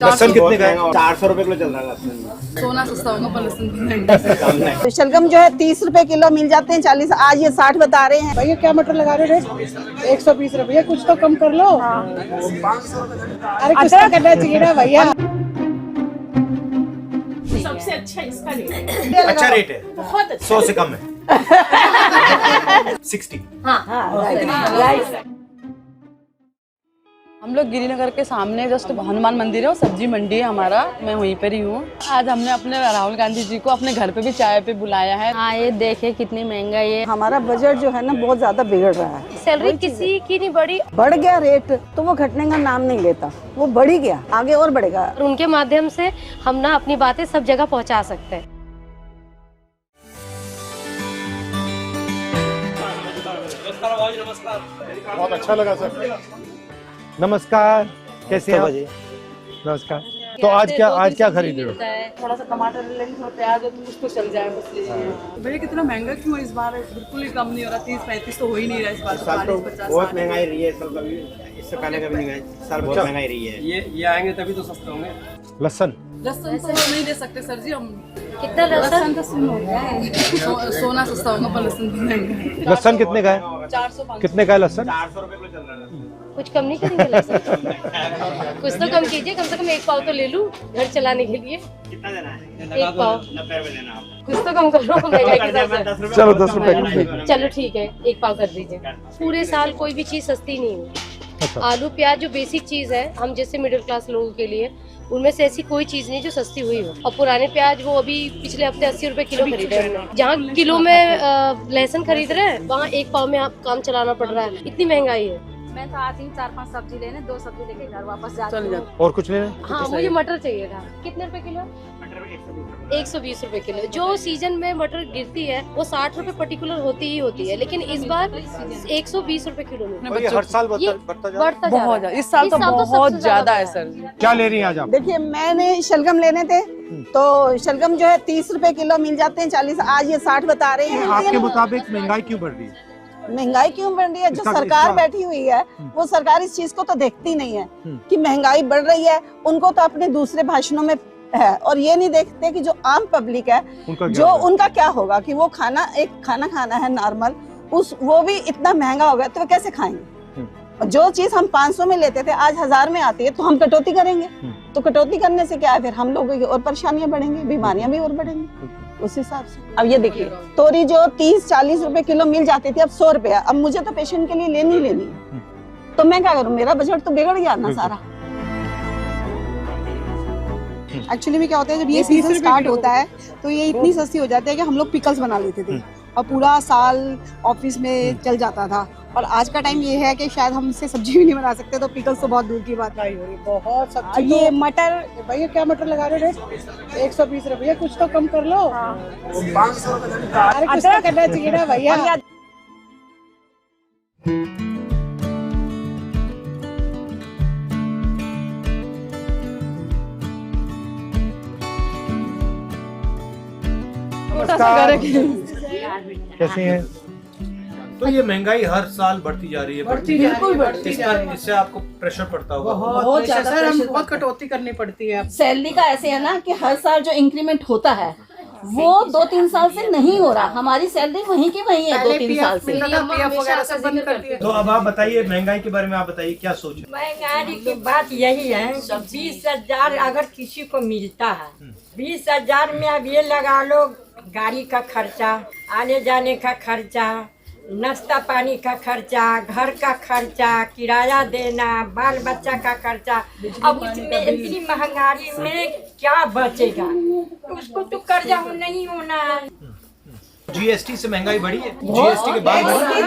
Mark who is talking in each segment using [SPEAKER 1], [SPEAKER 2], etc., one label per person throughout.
[SPEAKER 1] लहसुन कितने का है?
[SPEAKER 2] 400 रुपए किलो चल रहा है लहसुन।
[SPEAKER 3] सोना सस्ता होगा पर लहसुन
[SPEAKER 4] तो शलगम जो है 30 रुपए किलो मिल जाते हैं, 40 आज ये 60 बता रहे हैं।
[SPEAKER 3] भैया क्या मटर लगा रहे हो रेट? 120 रुपये, कुछ तो कम कर लो। अरे कुछ तो करना चाहिए ना भैया।
[SPEAKER 5] सबसे अच्छा इसका रेट है।
[SPEAKER 1] अच्छा रेट है,
[SPEAKER 5] बहुत अच्छा।
[SPEAKER 1] 100 से कम है। 60।
[SPEAKER 6] हम लोग गिरिनगर के सामने जस्ट हनुमान मंदिर है और सब्जी मंडी है हमारा, मैं वहीं पर ही हूँ। आज हमने अपने राहुल गांधी जी को अपने घर पे भी चाय पे बुलाया है।
[SPEAKER 7] हाँ, ये देखे कितनी महंगाई है।
[SPEAKER 4] हमारा बजट जो है ना बहुत ज्यादा बिगड़ रहा है।
[SPEAKER 7] सैलरी किसी की नहीं बढ़ी,
[SPEAKER 4] बढ़ गया रेट तो वो घटने का नाम नहीं लेता, वो बढ़ ही गया, आगे और बढ़ेगा।
[SPEAKER 7] और उनके माध्यम से हम ना अपनी बातें सब जगह पहुंचा सकते हैं।
[SPEAKER 8] बहुत अच्छा लगा सर। नमस्कार, कैसे हैं आप? नमस्कार। तो आज क्या खरीद रहे हो?
[SPEAKER 6] थोड़ा सा टमाटर ले लेंगे, थोड़ा प्याज है तो कुछ तो चल जाए बस। भैया कितना महंगा क्यों है इस बार? बिल्कुल ही कम नहीं हो रहा, 30-35 तो हो ही नहीं रहा इस बार।
[SPEAKER 2] साल तो बहुत महंगाई रही है, साल कभी इससे पहले कभी नहीं गए, साल बहुत महंगाई रही है।
[SPEAKER 9] ये आएंगे तभी तो सस्ते होंगे।
[SPEAKER 8] लहसुन
[SPEAKER 3] लहसुन तो नहीं दे सकते सर जी हम।
[SPEAKER 7] कितना लहसुन?
[SPEAKER 3] तो सुन हो गया है। सोना सस्ता होगा पर लहसुन महंगा है।
[SPEAKER 8] लहसुन कितने का है?
[SPEAKER 6] 400-500
[SPEAKER 8] कितने का है लहसुन?
[SPEAKER 2] 400 रुपए किलो चल रहा है।
[SPEAKER 7] कुछ कम नहीं करेंगे लहसुन? कुछ तो कम कीजिए, कम से कम 1 पाव तो ले लूं घर चलाने के लिए।
[SPEAKER 2] कितना देना है?
[SPEAKER 7] 1 पाव
[SPEAKER 2] 90 रुपए देना आप।
[SPEAKER 7] कुछ तो कम करो महंगाई के हिसाब से।
[SPEAKER 8] चलो 10 रुपए कर दीजिए।
[SPEAKER 7] चलो ठीक है, 1 पाव कर दीजिए। पूरे साल कोई भी चीज सस्ती नहीं हुई।
[SPEAKER 8] अच्छा।
[SPEAKER 7] आलू प्याज जो बेसिक चीज है हम जैसे मिडिल क्लास लोगों के लिए, उनमें से ऐसी कोई चीज नहीं जो सस्ती हुई हो। और पुराने प्याज वो अभी पिछले हफ्ते 80 रुपए किलो खरीदे हमने। जहाँ किलो में लहसुन खरीद रहे हैं वहाँ 1 पाव में आप काम चलाना पड़ रहा है, इतनी महंगाई है।
[SPEAKER 5] मैं तो आती हूँ 4-5 सब्जी लेने, 2 सब्जी लेके घर वापस जाती हूँ।
[SPEAKER 8] और कुछ लेना?
[SPEAKER 7] हाँ, मुझे मटर चाहिए था। कितने रुपए किलो? 120 रुपए किलो। जो सीजन में मटर गिरती है वो 60 रुपए पर्टिकुलर होती ही होती है, लेकिन इस बार 120 रुपए किलो में
[SPEAKER 8] और ये हर साल
[SPEAKER 7] ये
[SPEAKER 8] बढ़ता जा रहा है।
[SPEAKER 7] बढ़ता जा रहा
[SPEAKER 6] बहुत
[SPEAKER 7] है।
[SPEAKER 6] ज्यादा, इस साल तो बहुत
[SPEAKER 7] सबसे
[SPEAKER 6] ज्यादा है
[SPEAKER 7] बढ़ा
[SPEAKER 6] सर।
[SPEAKER 8] क्या ले रही हैं आज आप?
[SPEAKER 4] देखिए मैंने शलगम लेने थे तो शलगम जो है 30 रुपए किलो मिल जाते हैं, 40 आज ये 60 बता रहे हैं।
[SPEAKER 8] आपके मुताबिक महंगाई क्यों बढ़ रही है?
[SPEAKER 4] महंगाई क्यों बढ़ रही है? जो
[SPEAKER 8] इसका-
[SPEAKER 4] सरकार
[SPEAKER 8] इसका-
[SPEAKER 4] बैठी हुई है वो सरकार इस चीज को तो देखती नहीं है कि महंगाई बढ़ रही है। उनको तो अपने दूसरे भाषणों में है और ये नहीं देखते कि जो आम पब्लिक है उनका क्या होगा, कि वो खाना खाना है नॉर्मल, वो भी इतना महंगा हो गया तो वो कैसे खाएंगे? जो चीज हम 500 में लेते थे आज 1000 में आती है तो हम कटौती करेंगे। तो कटौती करने से क्या है, फिर हम लोगों की और परेशानियां बढ़ेंगी, बीमारियां भी और बढ़ेंगी उस हिसाब से। अब ये देखिए तोरी जो 30-40 रुपए किलो मिल जाती थी अब 100 रुपया। अब मुझे तो पेशेंट के लिए लेनी है तो मैं क्या करूँ? मेरा बजट तो बिगड़ गया ना सारा।
[SPEAKER 3] एक्चुअली में क्या होता है, जब ये सीजन स्टार्ट होता है तो ये इतनी सस्ती हो जाती है कि हम लोग पिकल्स बना लेते थे और पूरा साल ऑफिस में चल जाता था। और आज का टाइम ये है कि शायद हम इससे सब्जी भी नहीं बना सकते, तो पिकल्स तो बहुत दूर की बात है। बहुत सब्जी ये मटर, भैया क्या मटर लगा रहे हो रेट? 120 रुपये, कुछ तो कम कर लो। अरे कुछ तो करना चाहिए ना भैया।
[SPEAKER 8] नमस्कार, कैसे हैं?
[SPEAKER 1] तो ये महंगाई हर साल बढ़ती जा रही है।
[SPEAKER 3] बिल्कुल बढ़ती जा रही है।
[SPEAKER 1] इससे आपको प्रेशर पड़ता होगा।
[SPEAKER 3] बहुत ज्यादा सर, हम बहुत कटौती करनी पड़ती है।
[SPEAKER 5] सैलरी का ऐसे है ना कि हर साल जो इंक्रीमेंट होता है वो 2-3 साल से नहीं हो रहा। हमारी सैलरी वहीं की वहीं है 2-3 साल से।
[SPEAKER 1] तो अब आप बताइए महंगाई के बारे में, आप बताइए क्या सोच रहे हैं?
[SPEAKER 10] महंगाई की बात यही है, 20,000 अगर किसी को मिलता है, 20,000 में अब ये लगा लो गाड़ी का खर्चा, आने जाने का खर्चा, नाश्ता पानी का खर्चा, घर का खर्चा, किराया देना, बाल बच्चा का खर्चा। अब उसमें इतनी महंगाई में क्या बचेगा? उसको तो कर्जा नहीं होना है।
[SPEAKER 1] जीएसटी से महंगाई बढ़ी है? जीएसटी के बाद बढ़ी है?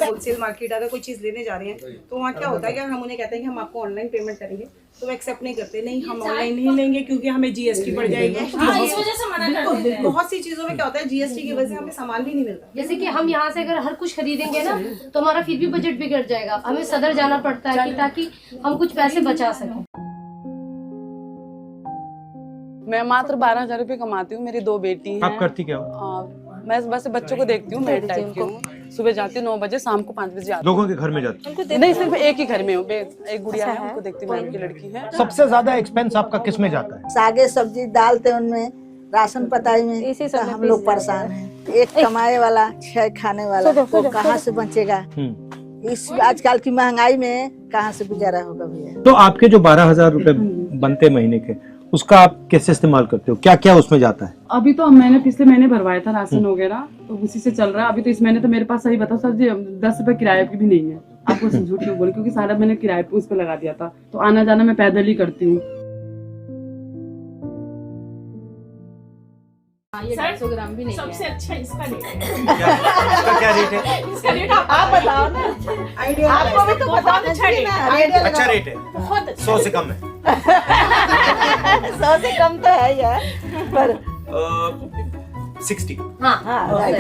[SPEAKER 3] होलसेल मार्केट अगर कोई चीज लेने जा रहे हैं तो वहाँ क्या होता है कि हम उन्हें कहते हैं कि हम आपको ऑनलाइन पेमेंट करेंगे तो वो एक्सेप्ट नहीं करते। नहीं, हम ऑनलाइन नहीं लेंगे क्योंकि हमें जीएसटी पड़ जाएगी।
[SPEAKER 5] इस वजह से मना करते हैं।
[SPEAKER 3] बहुत सी चीजों में क्या होता है, जीएसटी की वजह से हमें सामान भी नहीं मिलता।
[SPEAKER 7] जैसे कि हम यहाँ से अगर हर कुछ खरीदेंगे ना तो हमारा फिर भी बजट बिगड़ जाएगा। हमें सदर जाना पड़ता है कि ताकि हम कुछ पैसे बचा सकें।
[SPEAKER 6] मैं मात्र 12,000 रुपये कमाती हूँ, मेरी 2 बेटी हैं।
[SPEAKER 8] आप करती क्या हो?
[SPEAKER 6] मैं बस बच्चों को देखती हूँ, मेड टाइप की हूँ। सुबह जाती हूँ 9 बजे, शाम को 5 बजे आती
[SPEAKER 8] लोगों के घर में जाते
[SPEAKER 6] हूँ। नहीं, सिर्फ एक ही घर में हूँ, एक गुड़िया है, उनको देखती हूँ, मैम की लड़की है।
[SPEAKER 8] सबसे ज्यादा एक्सपेंस आपका किस में जाता है?
[SPEAKER 4] सागे सब्जी डालते उनमें, राशन पताई में, तो हम लोग परेशान हैं। एक कमाए वाला 6 खाने वाला, वो कहाँ से बचेगा? इस आजकल की महंगाई में कहाँ से गुजारा होगा भैया?
[SPEAKER 8] तो आपके जो 12,000 रुपए बनते हैं महीने के, उसका आप कैसे इस्तेमाल करते हो? क्या क्या उसमें जाता है?
[SPEAKER 6] अभी तो मैंने पिछले महीने भरवाया था राशन वगैरह, तो उसी से चल रहा है। अभी तो इस महीने तो मेरे पास, सही बताओ सर जी, 10 रुपए किराए की भी नहीं है। आपको झूठ क्यों बोले, क्योंकि सारा मैंने किराए पे उस पर लगा दिया था, तो आना जाना मैं पैदल ही करती हूँ।
[SPEAKER 5] 250 ग्राम भी नहीं
[SPEAKER 10] सबसे
[SPEAKER 5] है।
[SPEAKER 10] अच्छा इसका रेट है।
[SPEAKER 1] इसका क्या रेट है?
[SPEAKER 10] इसका रेट
[SPEAKER 4] आप बताओ ना, आइडिया आपको भी तो बताना
[SPEAKER 10] अच्छा
[SPEAKER 4] चाहिए ना।
[SPEAKER 10] रेट
[SPEAKER 4] आइडिया
[SPEAKER 1] अच्छा रेट है,
[SPEAKER 10] बहुत अच्छा
[SPEAKER 1] 100 से कम है।
[SPEAKER 4] 100 से कम तो है यार, पर
[SPEAKER 1] 60।
[SPEAKER 4] हाँ, राइट।